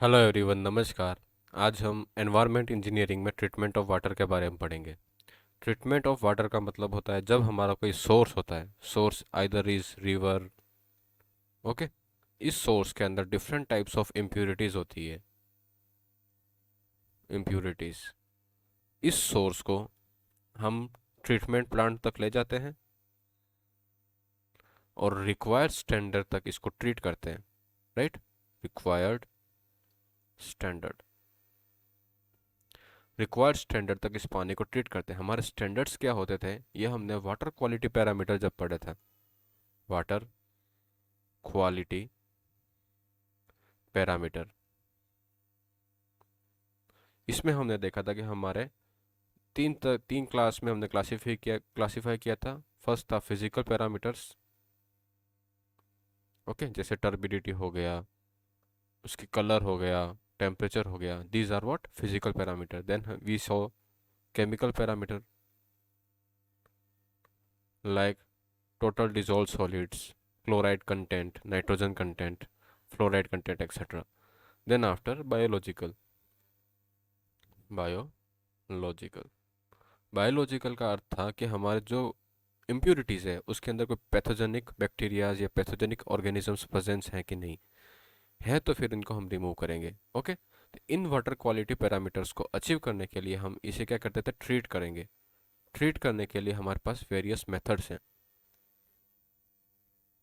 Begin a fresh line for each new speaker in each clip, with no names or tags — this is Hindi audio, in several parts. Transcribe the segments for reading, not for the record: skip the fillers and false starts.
हेलो एवरीवन, नमस्कार। आज हम एनवायरनमेंट इंजीनियरिंग में ट्रीटमेंट ऑफ वाटर के बारे में पढ़ेंगे। ट्रीटमेंट ऑफ वाटर का मतलब होता है जब हमारा कोई सोर्स होता है, source either is river. Okay. इस सोर्स के अंदर डिफरेंट टाइप्स ऑफ इम्प्यूरिटीज होती है। इम्प्यूरिटीज, इस सोर्स को हम ट्रीटमेंट प्लांट तक ले जाते हैं और रिक्वायर्ड स्टैंडर्ड तक इसको ट्रीट करते हैं। Right. Required standard, required standard तक इस पानी को ट्रीट करते हैं। हमारे स्टैंडर्ड्स क्या होते थे, ये हमने वाटर क्वालिटी पैरामीटर जब पढ़े थे। वाटर क्वालिटी पैरामीटर, इसमें हमने देखा था कि हमारे तीन क्लास में हमने क्लासिफाई किया था। फर्स्ट था फिजिकल पैरामीटर्स। ओके, जैसे टर्बिडिटी हो गया, उसकी कलर हो गया, टेम्परेचर हो गया। These are what physical parameter. Then we saw chemical parameter like total dissolved solids, chloride content, nitrogen content, fluoride content, etc. Then after biological biological का अर्थ था कि हमारे जो इम्प्यूरिटीज़ है उसके अंदर कोई पैथोजेनिक बैक्टीरियाज या पैथोजेनिक ऑर्गेनिजम्स प्रेजेंस हैं कि नहीं है, तो फिर इनको हम रिमूव करेंगे। ओके। तो इन वाटर क्वालिटी पैरामीटर्स को अचीव करने के लिए हम इसे क्या करते थे, ट्रीट करेंगे। ट्रीट करने के लिए हमारे पास वेरियस मेथड्स हैं।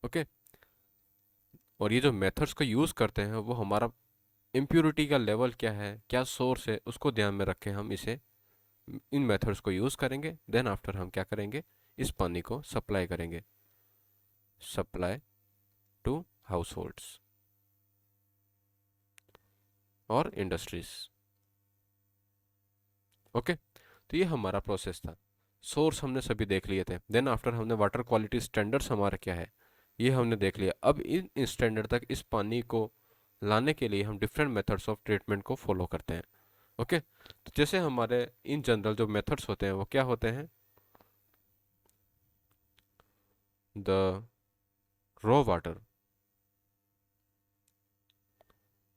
ओके। और ये जो मेथड्स को यूज़ करते हैं वो हमारा इम्प्यूरिटी का लेवल क्या है, क्या सोर्स है, उसको ध्यान में रखें हम इसे इन मेथड्स को यूज़ करेंगे। देन आफ्टर हम क्या करेंगे, इस पानी को सप्लाई करेंगे। सप्लाई टू हाउस होल्ड्स और इंडस्ट्रीज। ओके। तो ये हमारा प्रोसेस था। सोर्स हमने सभी देख लिए थे। देन आफ्टर हमने वाटर क्वालिटी स्टैंडर्ड्स हमारा क्या है ये हमने देख लिया। अब इन स्टैंडर्ड तक इस पानी को लाने के लिए हम डिफरेंट मेथड्स ऑफ ट्रीटमेंट को फॉलो करते हैं। ओके। तो जैसे हमारे इन जनरल जो मेथड्स होते हैं वो क्या होते हैं, the raw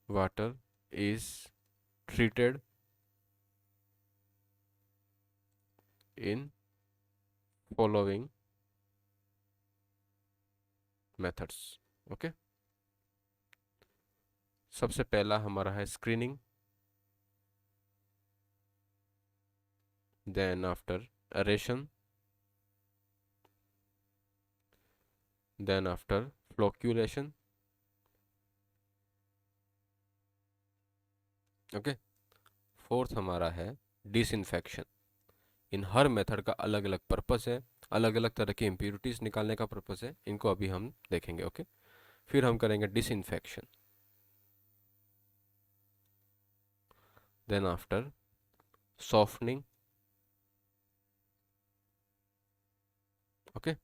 water is treated in following methods। Okay. सबसे पहला हमारा है screening, then after aeration, then after flocculation. Okay. Fourth हमारा है डिसइंफेक्शन। इन हर मेथड का अलग अलग पर्पस है, अलग अलग तरह की इम्प्यूरिटीज निकालने का पर्पस है, इनको अभी हम देखेंगे। ओके। फिर हम करेंगे disinfection, then after softening. Okay.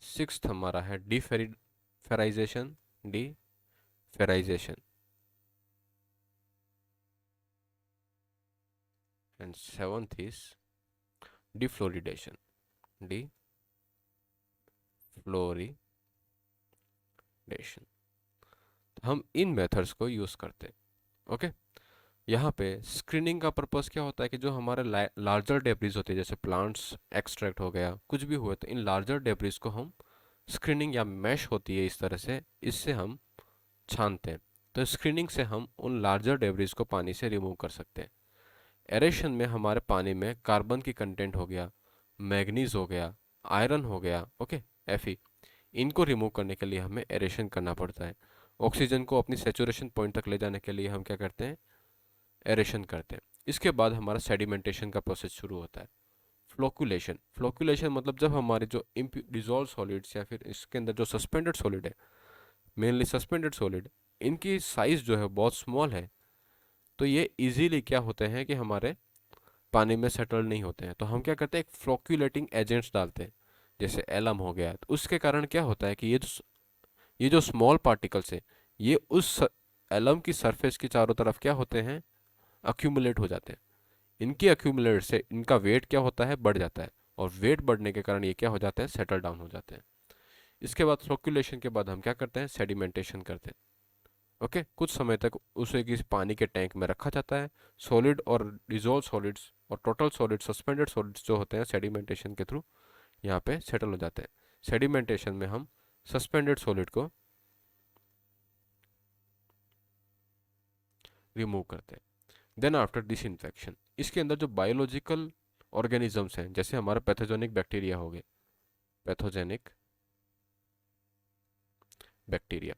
Sixth हमारा है deferrization, deferrization. And seventh is defluoridation, defluoridation. हम इन मेथड्स को यूज करते हैं। ओके। यहाँ पे स्क्रीनिंग का पर्पस क्या होता है कि जो हमारे लार्जर डेब्रिज होते हैं, जैसे प्लांट्स एक्सट्रैक्ट हो गया, कुछ भी हुआ, तो इन लार्जर डेब्रिज को हम स्क्रीनिंग या मैश होती है इस तरह से, इससे हम छानते हैं। तो स्क्रीनिंग से हम उन लार्जर डेब्रिज को पानी से रिमूव कर सकते हैं। एरेशन में हमारे पानी में कार्बन की कंटेंट हो गया, मैग्नीज हो गया, आयरन हो गया, ओके, Fe, इनको रिमूव करने के लिए हमें एरेशन करना पड़ता है। ऑक्सीजन को अपनी सेचुरेशन पॉइंट तक ले जाने के लिए हम क्या करते हैं, एरेशन करते हैं। इसके बाद हमारा सेडिमेंटेशन का प्रोसेस शुरू होता है। फ्लोकुलेशन, फ्लोकुलेशन मतलब जब हमारे जो डिजोल्व सॉलिड्स या फिर इसके अंदर जो सस्पेंडेड सॉलिड है, मेनली सस्पेंडेड सॉलिड, इनकी साइज जो है बहुत स्मॉल है, तो ये इजीली क्या होते हैं कि हमारे पानी में सेटल नहीं होते हैं। तो हम क्या करते हैं, एक फ्लोक्यूलेटिंग एजेंट्स डालते हैं, जैसे एलम हो गया। तो उसके कारण क्या होता है कि ये जो स्मॉल पार्टिकल्स है, ये उस एलम की सरफेस की चारों तरफ क्या होते हैं, अक्यूमुलेट हो जाते हैं। इनकी अक्यूमुलेट से इनका वेट क्या होता है, बढ़ जाता है, और वेट बढ़ने के कारण ये क्या हो जाते हैं, सेटल डाउन हो जाते हैं। इसके बाद फ्लोक्यूलेशन के बाद हम क्या करते हैं, सेडिमेंटेशन करते हैं। ओके, कुछ समय तक उसे किसी पानी के टैंक में रखा जाता है। सॉलिड और डिजोल्व सॉलिड्स और टोटल सॉलिड, सस्पेंडेड सॉलिड्स जो होते हैं सेडिमेंटेशन के थ्रू यहाँ पे सेटल हो जाते हैं। सेडिमेंटेशन में हम सस्पेंडेड सॉलिड को रिमूव करते हैं। देन आफ्टर डिसइंफेक्शन, इसके अंदर जो बायोलॉजिकल ऑर्गेनिजम्स हैं, जैसे हमारे पैथोजेनिक बैक्टीरिया हो गए, पैथोजेनिक बैक्टीरिया,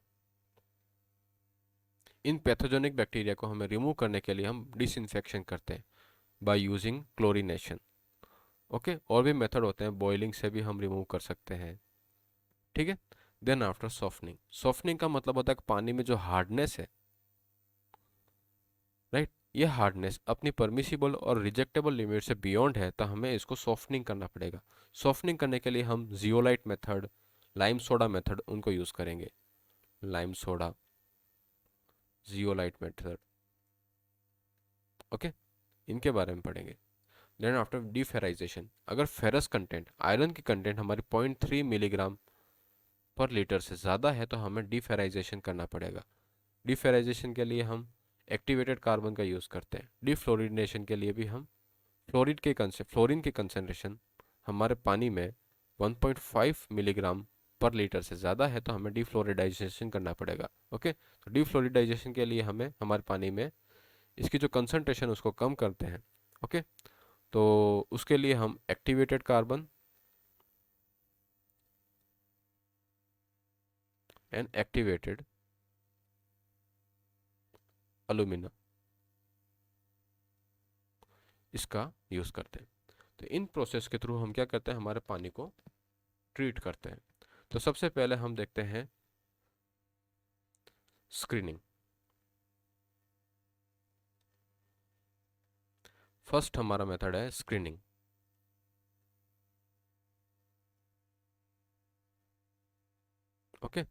इन पैथोजेनिक बैक्टीरिया को हमें रिमूव करने के लिए हम डिसइंफेक्शन करते हैं बाय यूजिंग क्लोरीनेशन। ओके, और भी मेथड होते हैं, बॉइलिंग से भी हम रिमूव कर सकते हैं। ठीक है। देन आफ्टर सॉफ्टनिंग, सॉफ्टनिंग का मतलब होता है कि पानी में जो हार्डनेस है, राइट, ये हार्डनेस अपनी परमिसिबल और रिजेक्टेबल लिमिट से बियॉन्ड है, तो हमें इसको सॉफ्टनिंग करना पड़ेगा। सॉफ्टनिंग करने के लिए हम zeolite method, lime soda method उनको यूज़ करेंगे। Lime soda, zeolite method, okay, इनके बारे में पढ़ेंगे। देन आफ्टर डीफेराइजेशन, अगर फेरस कंटेंट, आयरन की कंटेंट हमारी 0.3 मिलीग्राम पर लीटर से ज़्यादा है, तो हमें डीफेराइजेशन करना पड़ेगा। डीफेराइजेशन के लिए हम एक्टिवेटेड कार्बन का यूज़ करते हैं। डिफ्लोरिनेशन के लिए भी हम फ्लोरीन की कंसनट्रेशन हमारे पानी में 1.5 मिलीग्राम पर लीटर से ज़्यादा है, तो हमें डिफ्लोरिडाइजेशन करना पड़ेगा। ओके, तो डिफ्लोरिडाइजेशन के लिए हमें हमारे पानी में इसकी जो कंसनट्रेशन उसको कम करते हैं। ओके, तो उसके लिए हम एक्टिवेटेड कार्बन एंड एक्टिवेटेड अलुमिना, इसका यूज़ करते हैं। तो इन प्रोसेस के थ्रू हम क्या करते हैं, हमारे पानी को ट्रीट करते हैं। तो सबसे पहले हम देखते हैं स्क्रीनिंग। फर्स्ट हमारा मेथड है स्क्रीनिंग। ओके,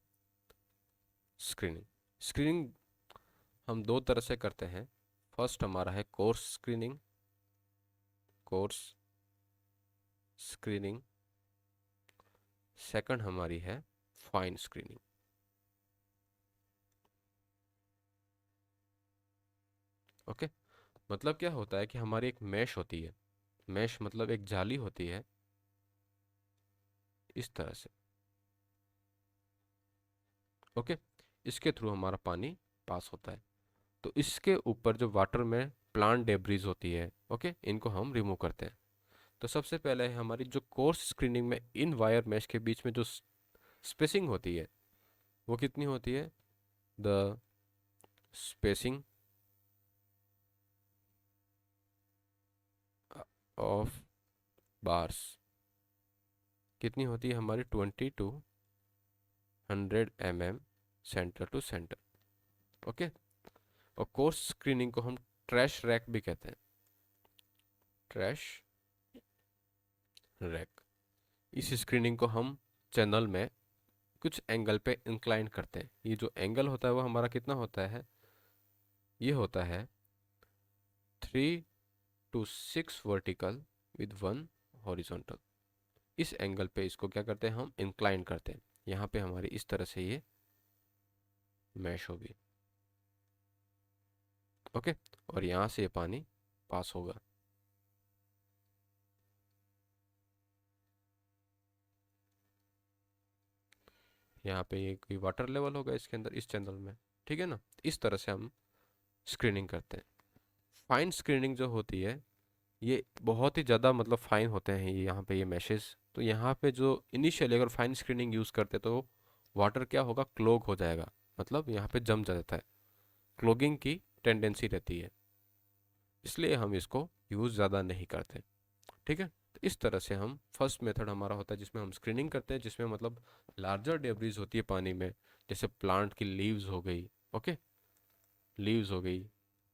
स्क्रीनिंग, स्क्रीनिंग हम दो तरह से करते हैं। फर्स्ट हमारा है course screening, course screening. Second हमारी है फाइन स्क्रीनिंग। ओके, मतलब क्या होता है कि हमारी एक मैश होती है, मैश मतलब एक जाली होती है इस तरह से। ओके, इसके थ्रू हमारा पानी पास होता है। तो इसके ऊपर जो वाटर में प्लांट डेब्रीज होती है, ओके, इनको हम रिमूव करते हैं। तो सबसे पहले हमारी जो कोर्स स्क्रीनिंग में इन वायर मैश के बीच में जो स्पेसिंग होती है, वो कितनी होती है, द स्पेसिंग ऑफ बार्स कितनी होती है हमारी, 20 to 100 mm centre to centre. Okay, और कोर्स स्क्रीनिंग को हम ट्रैश रैक भी कहते हैं, ट्रैश रैक। इस स्क्रीनिंग को हम चैनल में कुछ एंगल पे इंक्लाइन करते हैं। ये जो एंगल होता है वो हमारा कितना होता है, ये होता है 3 to 6 वर्टिकल विद 1 हॉरिजॉन्टल। इस एंगल पे इसको क्या करते हैं, हम इंक्लाइन करते हैं। यहाँ पे हमारी इस तरह से ये मैश होगी। ओके, और यहाँ से ये पानी पास होगा। यहाँ पे ये कोई वाटर लेवल होगा इसके अंदर, इस चैनल में, ठीक है ना। इस तरह से हम स्क्रीनिंग करते हैं। फाइन स्क्रीनिंग जो होती है, ये बहुत ही ज़्यादा मतलब फाइन होते हैं ये, यहाँ पे ये मैशेस। तो यहाँ पे जो इनिशियली अगर फाइन स्क्रीनिंग यूज़ करते तो वाटर क्या होगा, क्लोग हो जाएगा, मतलब यहाँ पे जम जाता है, क्लोगिंग की टेंडेंसी रहती है, इसलिए हम इसको यूज़ ज़्यादा नहीं करते। ठीक है, तो इस तरह से हम फर्स्ट मेथड हमारा होता है जिसमें हम स्क्रीनिंग करते हैं, जिसमें मतलब लार्जर डेब्रीज होती है पानी में, जैसे प्लांट की लीव्स हो गई, ओके, लीव्स हो गई,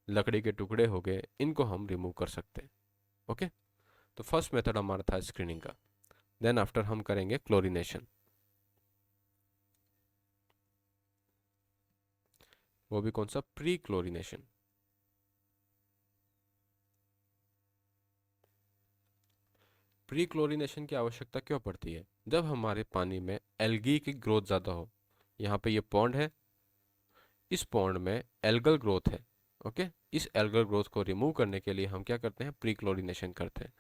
लकड़ी के टुकड़े हो गए, इनको हम रिमूव कर सकते हैं। ओके, तो फर्स्ट मेथड हमारा था स्क्रीनिंग का। देन आफ्टर हम करेंगे क्लोरीनेशन, वो भी कौन सा, प्री क्लोरीनेशन। प्री क्लोरीनेशन की आवश्यकता क्यों पड़ती है, जब हमारे पानी में एल्गी की ग्रोथ ज़्यादा हो। यहाँ पे ये पॉन्ड है, इस पॉन्ड में एल्गल ग्रोथ है। ओके, इस एल्गल ग्रोथ को रिमूव करने के लिए हम क्या करते हैं, प्री क्लोरीनेशन करते हैं।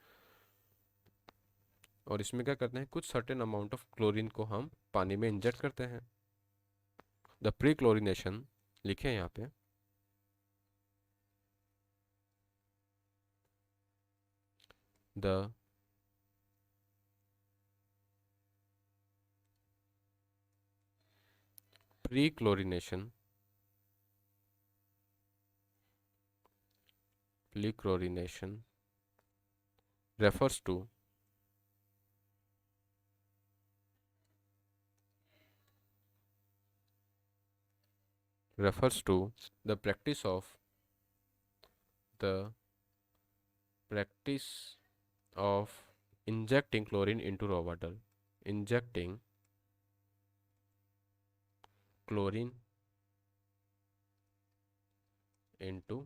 और इसमें क्या करते हैं, कुछ सर्टेन अमाउंट ऑफ क्लोरीन को हम पानी में इंजेक्ट करते हैं। द प्री क्लोरीनेशन लिखे यहाँ पे, the pre chlorination refers to the the practice of injecting chlorine into raw water, injecting chlorine into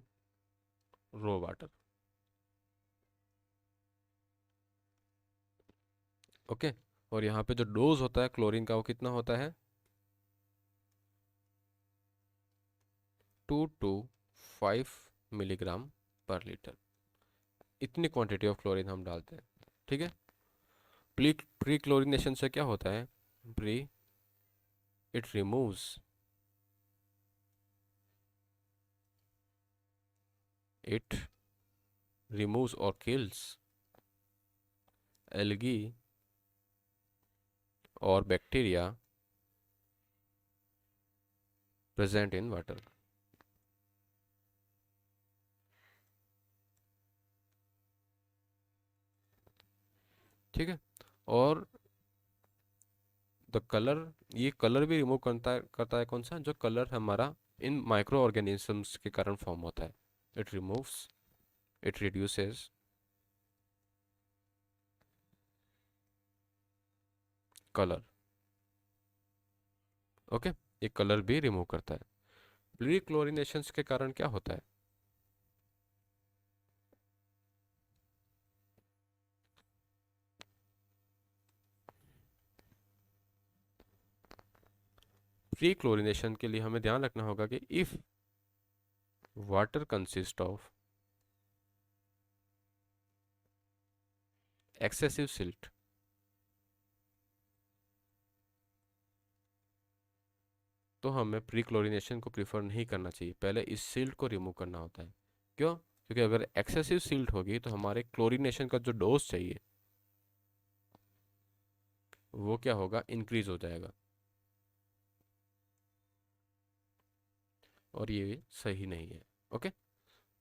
raw water। Okay, और यहाँ पे जो डोज होता है क्लोरीन का वो कितना होता है, 2 to 5 मिलीग्राम पर लीटर। इतनी क्वांटिटी ऑफ क्लोरीन हम डालते हैं। ठीक है, प्री क्लोरीनेशन से क्या होता है, pre it removes or kills algae or bacteria present in water। ठीक है, और द कलर, ये कलर भी रिमूव करता है कौन सा, जो कलर हमारा इन माइक्रो ऑर्गेनिजम्स के कारण फॉर्म होता है। It reduces colour. ओके, ये कलर भी रिमूव करता है। प्री क्लोरीनेशन के कारण क्या होता है, प्री क्लोरीनेशन के लिए हमें ध्यान रखना होगा कि if water consist of excessive silt, तो हमें प्री क्लोरीनेशन को प्रीफर नहीं करना चाहिए, पहले इस सिल्ट को रिमूव करना होता है। क्यों, क्योंकि अगर एक्सेसिव सिल्ट होगी तो हमारे क्लोरीनेशन का जो डोज चाहिए वो क्या होगा, इंक्रीज हो जाएगा, और ये सही नहीं है। ओके,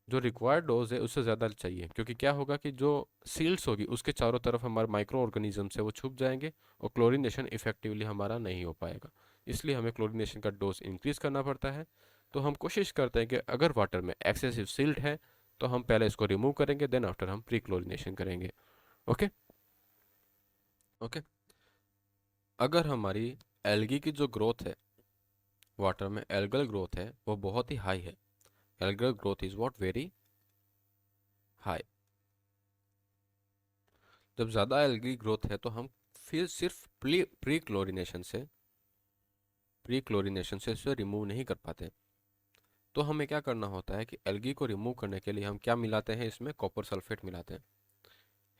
जो रिक्वायर्ड डोज है उससे ज़्यादा चाहिए, क्योंकि क्या होगा कि जो सील्स होगी उसके चारों तरफ हमारे माइक्रो ऑर्गेनिज्म से वो छुप जाएंगे और क्लोरीनेशन इफेक्टिवली हमारा नहीं हो पाएगा। इसलिए हमें क्लोरीनेशन का डोज इंक्रीज करना पड़ता है। तो हम कोशिश करते हैं कि अगर वाटर में एक्सेसिव सिल्ट है तो हम पहले इसको रिमूव करेंगे, देन आफ्टर हम प्री क्लोरीनेशन करेंगे। ओके ओके, अगर हमारी एल्गी की जो ग्रोथ है, वाटर में एल्गल ग्रोथ है, वो बहुत ही हाई है, algal growth is what, very high. जब ज़्यादा एल्गी ग्रोथ है तो हम फिर सिर्फ प्री क्लोरीनेशन से इसे रिमूव नहीं कर पाते। तो हमें क्या करना होता है कि एल्गी को रिमूव करने के लिए हम क्या मिलाते हैं, इसमें कॉपर सल्फेट मिलाते हैं।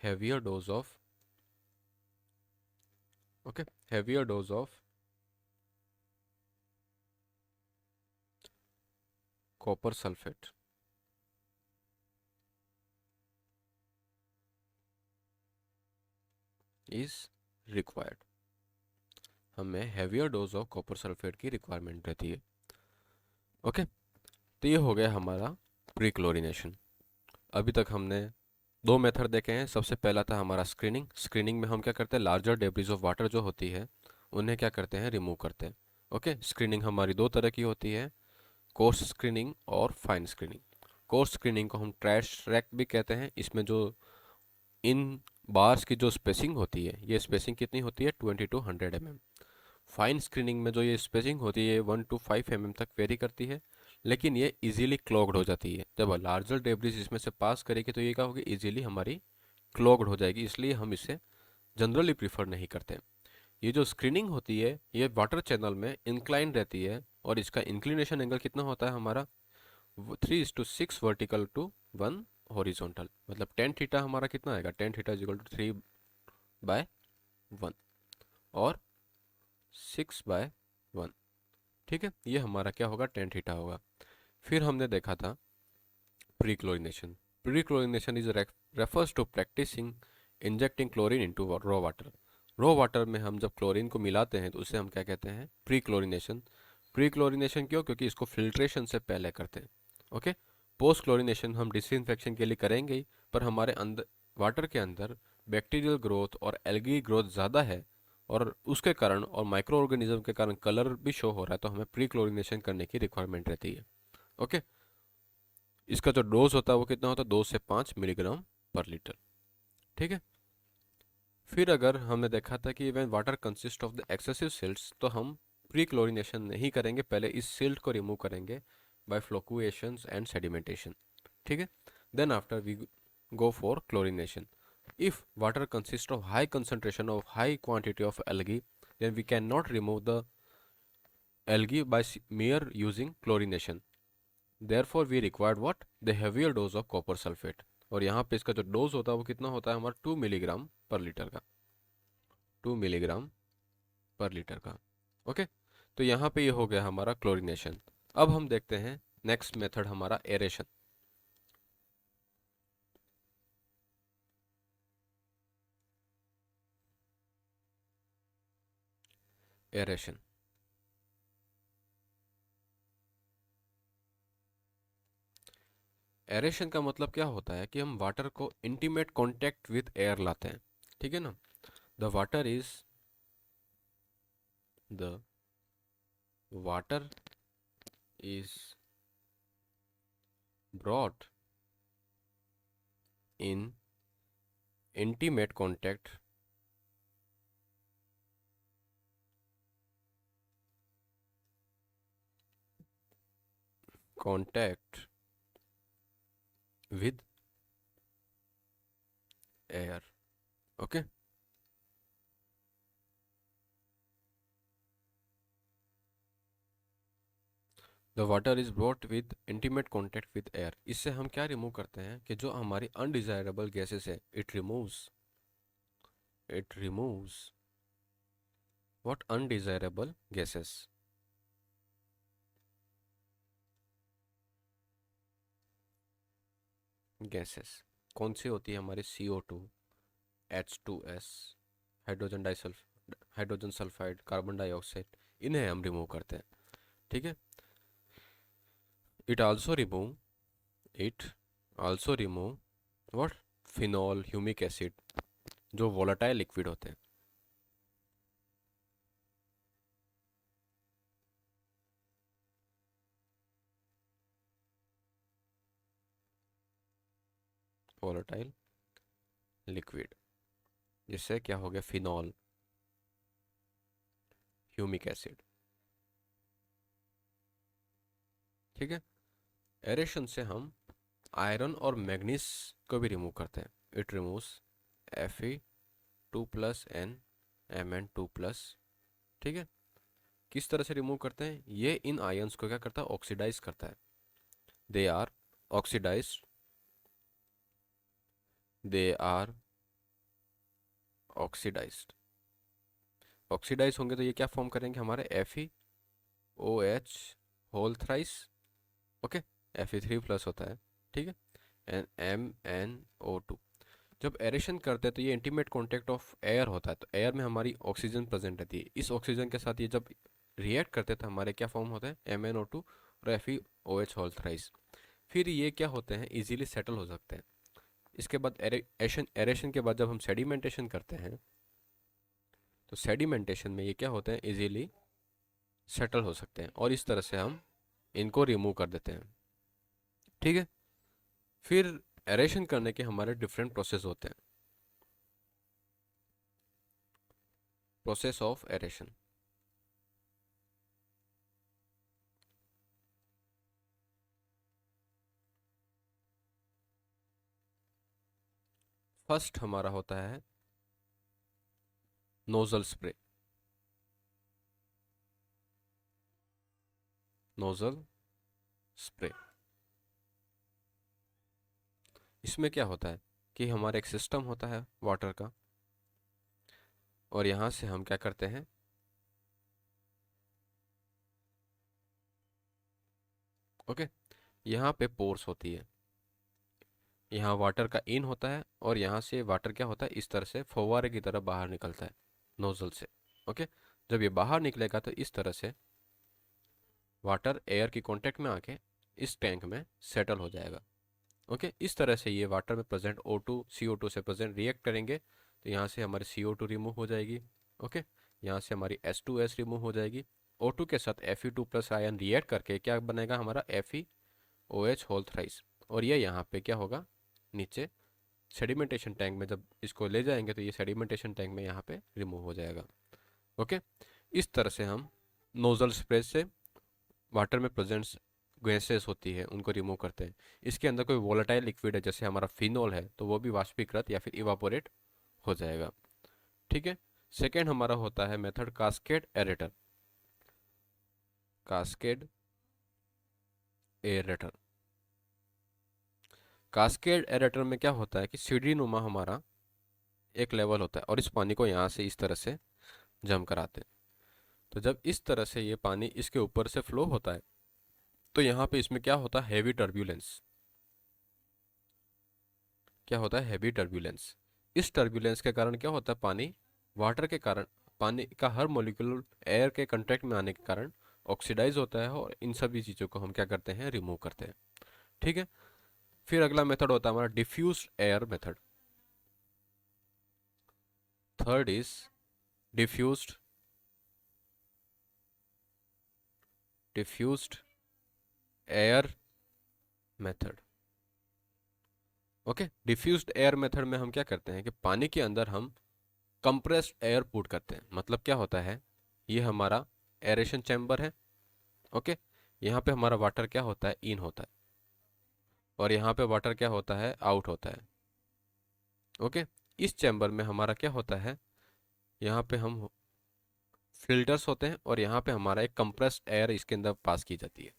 Heavier dose of okay heavier dose of copper sulphate is required. हमें heavier dose of copper sulphate की रिक्वायरमेंट रहती है। ओके, तो ये हो गया हमारा प्री क्लोरीनेशन। अभी तक हमने दो मेथड देखे हैं। सबसे पहला था हमारा स्क्रीनिंग में हम क्या करते हैं, लार्जर डेब्रिज ऑफ वाटर जो होती है उन्हें क्या करते हैं, रिमूव करते हैं। ओके, स्क्रीनिंग हमारी दो तरह की होती है, कोर्स स्क्रीनिंग और फाइन स्क्रीनिंग। कोर्स स्क्रीनिंग को हम ट्रैश रैक भी कहते हैं। इसमें जो इन बार्स की जो स्पेसिंग होती है, ये स्पेसिंग कितनी होती है, 20 to 100 mm। फाइन स्क्रीनिंग में जो ये स्पेसिंग होती है 1 to 5 mm तक वेरी करती है, लेकिन ये इजीली क्लॉग्ड हो जाती है। जब लार्जर डेब्रिज इसमें से पास करेगी तो ये क्या होगी, इजीली हमारी क्लॉग्ड हो जाएगी, इसलिए हम इसे जनरली प्रीफर नहीं करते। ये जो स्क्रीनिंग होती है ये वाटर चैनल में इंक्लाइन रहती है और इसका इंक्लिनेशन एंगल कितना होता है हमारा 3:6 वर्टिकल टू 1 हॉरिजॉन्टल, मतलब टेन थीटा हमारा कितना आएगा, tan theta is equal to 3/1 और 6/1। ठीक है, ये हमारा क्या होगा, टेन थीटा होगा। फिर हमने देखा था pre chlorination. Pre chlorination is refers to practising injecting chlorine into raw water. Raw water में हम जब क्लोरीन को मिलाते हैं तो उसे हम क्या कहते हैं, प्री क्लोरिनेशन। प्री क्लोरिनेशन क्यों, क्योंकि इसको फिल्ट्रेशन से पहले करते हैं। ओके, पोस्ट क्लोरिनेशन हम डिसइंफेक्शन के लिए करेंगे ही, पर हमारे अंदर वाटर के अंदर बैक्टीरियल ग्रोथ और एल्गी ग्रोथ ज़्यादा है और उसके कारण और माइक्रो ऑर्गेनिज्म के कारण कलर भी शो हो रहा है, तो हमें प्री क्लोरिनेशन करने की रिक्वायरमेंट रहती है। ओके, इसका जो डोज होता है वो कितना होता है, 2 से 5 मिलीग्राम पर लीटर। ठीक है, फिर अगर हमने देखा था कि when water consist of the excessive silts, तो हम प्री क्लोरिनेशन नहीं करेंगे, पहले इस सिल्ट को रिमूव करेंगे बाय फ्लोकुएशंस एंड सेडिमेंटेशन। ठीक है, then after we go for chlorination. If water consist of high concentration of high quantity of algae, then we cannot remove the algae by mere using chlorination. Therefore we required what, the heavier dose of copper sulfate। और यहाँ पे इसका जो डोज होता है वो कितना होता है हमारा 2 मिलीग्राम पर लीटर का, 2 मिलीग्राम पर लीटर का। ओके, तो यहाँ पे ये हो गया हमारा क्लोरिनेशन। अब हम देखते हैं नेक्स्ट मेथड हमारा एरेशन। एरेशन, एरेशन का मतलब क्या होता है कि हम वाटर को इंटीमेट कांटेक्ट विद एयर लाते हैं। ठीक है ना, the water is brought in intimate contact with air। okay, the water is brought with intimate contact with air. इससे हम क्या रिमूव करते हैं कि जो हमारी अनडिजायरेबल गैसेस है, it removes what, undesirable gases. Gases कौन सी होती है हमारी, CO2, H2S, hydrogen sulphide, carbon dioxide, इन्हें हम रिमूव करते हैं। ठीक है, it also remove it also remove what, phenol, humic acid, जो वोलेटाइल लिक्विड होते हैं। वोलेटाइल लिक्विड, जिससे क्या हो गया, फिनॉल, ह्यूमिक एसिड। ठीक है, एरेशन से हम आयरन और मैग्नीज को भी रिमूव करते हैं। It removes Fe2+N Mn2+। ठीक है, किस तरह से रिमूव करते हैं, ये इन आयंस को क्या करता है, ऑक्सीडाइज करता है। They are oxidise they are oxidised. Oxidise होंगे तो ये क्या फॉर्म करेंगे हमारे FeOH whole thrice. Okay, Fe3+ होता है। ठीक है, एंड MnO2। जब एरेशन करते हैं तो ये इंटीमेट कॉन्टेक्ट ऑफ एयर होता है, तो एयर में हमारी ऑक्सीजन प्रेजेंट रहती है। इस ऑक्सीजन के साथ ये जब रिएक्ट करते हैं तो हमारे क्या फॉर्म होते हैं, MnO2 और FeOH होल थ्राइस। फिर ये क्या होते हैं, इजीली सेटल हो सकते हैं। इसके बाद एरेशन के बाद जब हम सेडिमेंटेशन करते हैं तो सेडिमेंटेशन में ये क्या होते हैं, इजीली सेटल हो सकते हैं और इस तरह से हम इनको रिमूव कर देते हैं। ठीक है, फिर एरेशन करने के हमारे डिफरेंट प्रोसेस होते हैं। प्रोसेस ऑफ एरेशन, फर्स्ट हमारा होता है नोजल स्प्रे। Nozzle spray. इसमें क्या होता है कि हमारा एक सिस्टम होता है वाटर का, और यहाँ से हम क्या करते हैं, ओके, यहाँ पे पोर्स होती है, यहाँ वाटर का इन होता है और यहाँ से वाटर क्या होता है, इस तरह से फव्वारे की तरह बाहर निकलता है नोजल से। ओके, जब ये बाहर निकलेगा तो इस तरह से वाटर एयर की कांटेक्ट में आके इस टैंक में सेटल हो जाएगा। ओके, इस तरह से ये वाटर में प्रेजेंट O2 CO2 से प्रेजेंट रिएक्ट करेंगे, तो यहाँ से हमारी CO2 रिमूव हो जाएगी। ओके, यहाँ से हमारी H2S रिमूव हो जाएगी। O2 के साथ Fe2 प्लस आयन रिएक्ट करके क्या बनेगा हमारा FeOH होल थ्राइस, और ये यहाँ पे क्या होगा, नीचे सेडिमेंटेशन टैंक में जब इसको ले जाएंगे तो ये सेडिमेंटेशन टैंक में यहाँ पे रिमूव हो जाएगा। ओके, इस तरह से हम नोजल स्प्रे से वाटर में प्रेजेंट गैसेस होती है उनको रिमूव करते हैं। इसके अंदर कोई वोलेटाइल लिक्विड है जैसे हमारा फिनोल है तो वो भी वाष्पीकृत या फिर इवापोरेट हो जाएगा। ठीक है, सेकेंड हमारा होता है method cascade aerator. Cascade aerator, cascade aerator में क्या होता है कि सीढ़ी नुमा हमारा एक लेवल होता है और इस पानी को यहाँ से इस तरह से जम कराते हैं। तो जब इस तरह से ये पानी इसके ऊपर से फ्लो होता है तो यहाँ पे इसमें क्या होता है, हैवी टर्ब्यूलेंस। क्या होता है, हैवी टर्ब्यूलेंस। इस टर्ब्यूलेंस के कारण क्या होता है, पानी वाटर के कारण, पानी का हर मॉलिक्यूल एयर के कांटेक्ट में आने के कारण ऑक्सीडाइज होता है, और इन सभी चीज़ों को हम क्या करते हैं, रिमूव करते हैं। ठीक है, फिर अगला मेथड होता है हमारा diffused air method. Third is diffused diffused air method. Okay, diffused air method में हम क्या करते हैं कि पानी के अंदर हम कंप्रेस्ड एयर पुट करते हैं। मतलब क्या होता है, ये हमारा एरेशन चैम्बर है। ओके, यहाँ पे हमारा वाटर क्या होता है, इन होता है, और यहाँ पे वाटर क्या होता है, आउट होता है। ओके, इस चैम्बर में हमारा क्या होता है, यहाँ पे हम फिल्टर्स होते हैं और यहाँ पे हमारा एक कंप्रेस्ड एयर इसके अंदर पास की जाती है।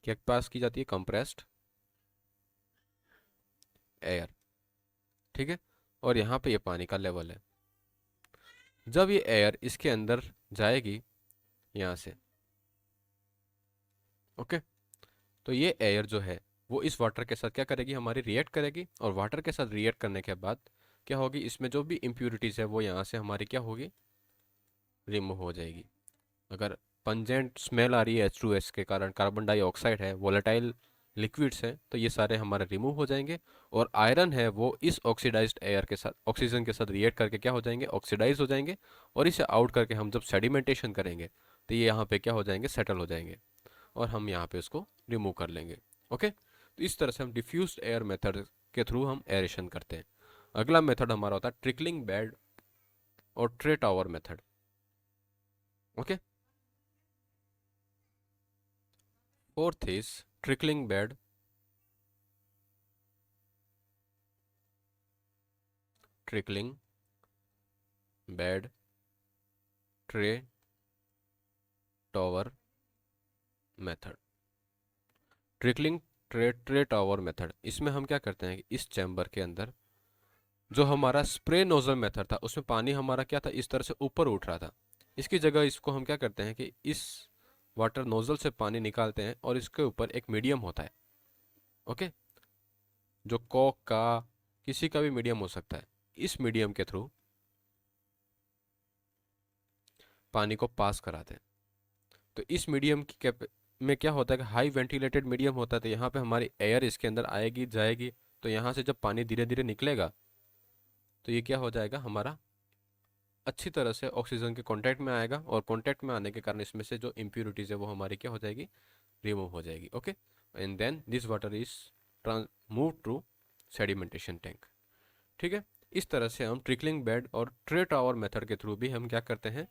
क्या पास की जाती है, कंप्रेस्ड एयर। ठीक है, और यहाँ पे ये पानी का लेवल है। जब ये एयर इसके अंदर जाएगी यहाँ से, ओके, तो ये एयर जो है वो इस वाटर के साथ क्या करेगी, हमारी रिएक्ट करेगी, और वाटर के साथ रिएक्ट करने के बाद क्या होगी, इसमें जो भी इम्प्यूरिटीज़ है वो यहाँ से हमारी क्या होगी, रिमूव हो जाएगी। अगर पंजेंट स्मेल आ रही है H2S के कारण, कार्बन डाइऑक्साइड है, वोलेटाइल लिक्विड्स हैं, तो ये सारे हमारे रिमूव हो जाएंगे, और आयरन है वो इस ऑक्सीडाइज्ड एयर के साथ, ऑक्सीजन के साथ रिएक्ट करके क्या हो जाएंगे, ऑक्सीडाइज हो जाएंगे, और इसे आउट करके हम जब सेडिमेंटेशन करेंगे तो ये यहाँ पे क्या हो जाएंगे, सेटल हो जाएंगे, और हम यहाँ पे उसको रिमूव कर लेंगे। ओके, तो इस तरह से हम डिफ्यूज्ड एयर मेथड के थ्रू हम एरेशन करते हैं। अगला मेथड हमारा होता है ट्रिकलिंग बेड और tray tower method. Okay, fourth is trickling bed, trickling bed tray tower method. Trickling tray tower method, इसमें हम क्या करते हैं कि इस चैम्बर के अंदर जो हमारा स्प्रे नोजल मेथड था उसमें पानी हमारा क्या था, इस तरह से ऊपर उठ रहा था। इसकी जगह इसको हम क्या करते हैं कि इस वाटर नोजल से पानी निकालते हैं और इसके ऊपर एक मीडियम होता है। ओके, जो कॉक का, किसी का भी मीडियम हो सकता है, इस मीडियम के थ्रू पानी को पास कराते हैं। तो इस मीडियम की कैप में क्या होता है कि हाई वेंटिलेटेड मीडियम होता है, तो यहाँ पे हमारी एयर इसके अंदर आएगी जाएगी, तो यहाँ से जब पानी धीरे धीरे निकलेगा तो ये क्या हो जाएगा, हमारा अच्छी तरह से ऑक्सीजन के कांटेक्ट में आएगा, और कांटेक्ट में आने के कारण इसमें से जो इम्प्यूरिटीज है वो हमारी क्या हो जाएगी, रिमूव हो जाएगी। Okay, and then this water is move to sedimentation tank. ठीक है, इस तरह से हम ट्रिकलिंग बेड और ट्रे टावर मेथड के थ्रू भी हम क्या करते हैं,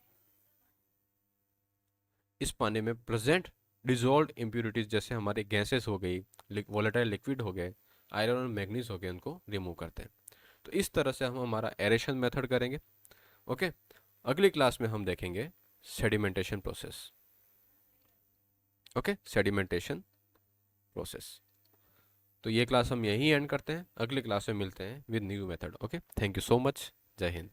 इस पानी में प्रेजेंट डिजोल्व इम्प्यूरिटीज जैसे हमारे गैसेस हो गई, वोलेटाइल लिक्विड हो गए, आयरन और मैग्नीज हो गए, उनको रिमूव करते हैं। तो इस तरह से हम हमारा एरेशन मेथड करेंगे। ओके, अगली क्लास में हम देखेंगे sedimentation process. Okay, sedimentation process. तो ये क्लास हम यहीं एंड करते हैं, अगली क्लास में मिलते हैं with new method. Okay, thank you so much, जय हिंद।